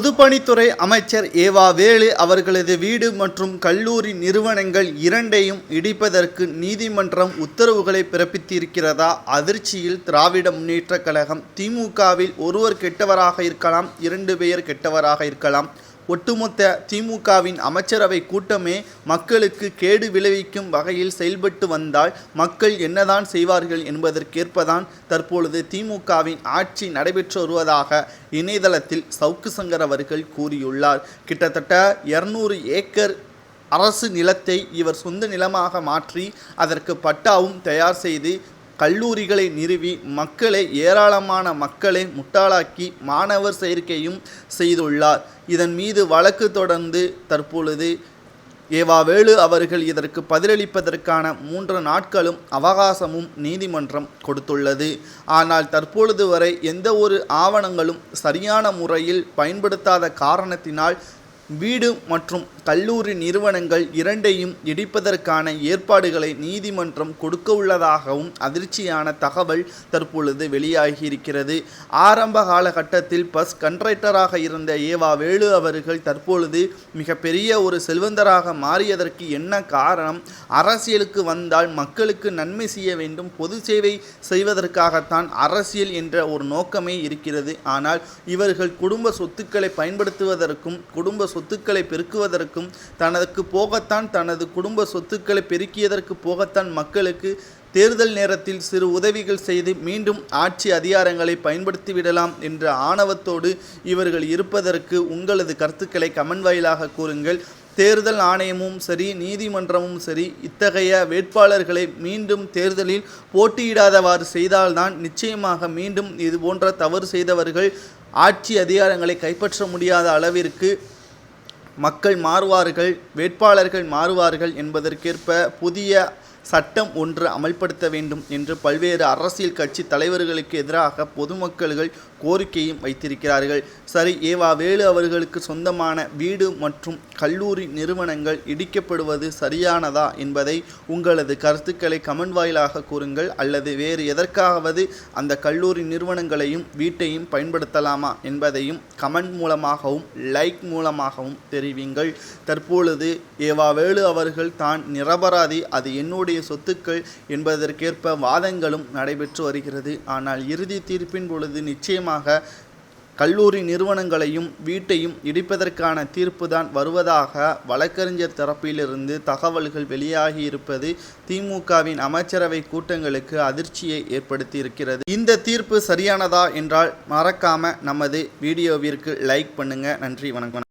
பொதுப்பணித்துறை அமைச்சர் ஏவா வேலு அவர்களது வீடு மற்றும் கல்லூரி நிறுவனங்கள் இரண்டையும் இடிப்பதற்கு நீதிமன்றம் உத்தரவுகளை பிறப்பித்திருக்கிறதா? அதிர்ச்சியில் திராவிட முன்னேற்றக் கழகம். திமுகவில் ஒருவர் கெட்டவராக இருக்கலாம், 2 பேர் கெட்டவராக இருக்கலாம். ஒட்டுமொத்த திமுகவின் அமைச்சரவை கூட்டமே மக்களுக்கு கேடு விளைவிக்கும் வகையில் செயல்பட்டு வந்தால் மக்கள் என்னதான் செய்வார்கள் என்பதற்கேற்பதான் தற்பொழுது திமுகவின் ஆட்சி நடைபெற்று வருவதாக இணையதளத்தில் சவுக்கு சங்கர் அவர்கள் கூறியுள்ளார். கிட்டத்தட்ட 200 ஏக்கர் அரசு நிலத்தை இவர் சொந்த நிலமாக மாற்றி அதற்கு பட்டாவும் தயார் செய்து கல்லூரிகளை நிறுவி ஏராளமான மக்களை முட்டாளாக்கி மாணவர் சேர்க்கையும் செய்துள்ளார். இதன் மீது வழக்கு தொடர்ந்து தற்பொழுது ஏவா வேலு அவர்கள் இதற்கு பதிலளிப்பதற்கான 3 நாட்களும் அவகாசமும் நீதிமன்றம் கொடுத்துள்ளது. ஆனால் தற்பொழுது வரை எந்த ஒரு ஆவணங்களும் சரியான முறையில் பயன்படுத்தாத காரணத்தினால் வீடு மற்றும் கல்லூரி நிறுவனங்கள் இரண்டையும் இடிப்பதற்கான ஏற்பாடுகளை நீதிமன்றம் கொடுக்க உள்ளதாகவும் அதிர்ச்சியான தகவல் தற்பொழுது வெளியாகியிருக்கிறது. ஆரம்ப காலகட்டத்தில் பஸ் கண்டக்டராக இருந்த ஏவா வேலு அவர்கள் தற்பொழுது மிகப்பெரிய ஒரு செல்வந்தராக மாறியதற்கு என்ன காரணம்? அரசியலுக்கு வந்தால் மக்களுக்கு நன்மை செய்ய வேண்டும், பொது சேவை செய்வதற்காகத்தான் அரசியல் என்ற ஒரு நோக்கமே இருக்கிறது. ஆனால் இவர்கள் குடும்ப சொத்துக்களை பயன்படுத்துவதற்கும் குடும்ப சொத்துக்களை பெருக்குவதற்கும் தனது குடும்ப சொத்துக்களை பெருக்கியதற்கு போகத்தான் மக்களுக்கு தேர்தல் நேரத்தில் சிறு உதவிகள் செய்து மீண்டும் ஆட்சி அதிகாரங்களை பயன்படுத்திவிடலாம் என்ற ஆணவத்தோடு இவர்கள் இருப்பதற்கு உங்களது கருத்துக்களை கமெண்ட் வாயிலாக கூறுங்கள். தேர்தல் ஆணையமும் சரி, நீதிமன்றமும் சரி, இத்தகைய வேட்பாளர்களை மீண்டும் தேர்தலில் போட்டியிடாதவாறு செய்தால்தான் நிச்சயமாக மீண்டும் இது போன்ற தவறு செய்தவர்கள் ஆட்சி அதிகாரங்களை கைப்பற்ற முடியாத அளவிற்கு மக்கள் மாறுவார்கள், வேட்பாளர்கள் மாறுவார்கள் என்பதற்கேற்ப புதிய சட்டம் ஒன்று அமல்படுத்த வேண்டும் என்று பல்வேறு அரசியல் கட்சி தலைவர்களுக்கு எதிராக பொதுமக்கள்கள் கோரிக்கையும் வைத்திருக்கிறார்கள். சரி, ஏவா வேலு அவர்களுக்கு சொந்தமான வீடு மற்றும் கல்லூரி நிறுவனங்கள் இடிக்கப்படுவது சரியானதா என்பதை உங்களது கருத்துக்களை கமெண்ட் வாயிலாக கூறுங்கள். அல்லது வேறு எதற்காவது அந்த கல்லூரி நிறுவனங்களையும் வீட்டையும் பயன்படுத்தலாமா என்பதையும் கமெண்ட் மூலமாகவும் லைக் மூலமாகவும் தெரிவிங்கள். தற்பொழுது ஏவா வேலு அவர்கள் தான் நிரபராதி, அது என்னுடைய சொத்துக்கள் என்பதற்கேற்ப வாதங்களும் நடைபெற்று வருகிறது. ஆனால் இறுதி தீர்ப்பின் பொழுது நிச்சயமாக கல்லூரி நிறுவனங்களையும் வீட்டையும் இடிப்பதற்கான தீர்ப்புதான் வருவதாக வழக்கறிஞர் தரப்பிலிருந்து தகவல்கள் வெளியாகி இருப்பது திமுகவின் அமைச்சரவை கூட்டங்களுக்கு அதிர்ச்சியை ஏற்படுத்தி இருக்கிறது. இந்த தீர்ப்பு சரியானதா என்றால் மறக்காம நமது வீடியோவிற்கு லைக் பண்ணுங்க. நன்றி, வணக்கம்.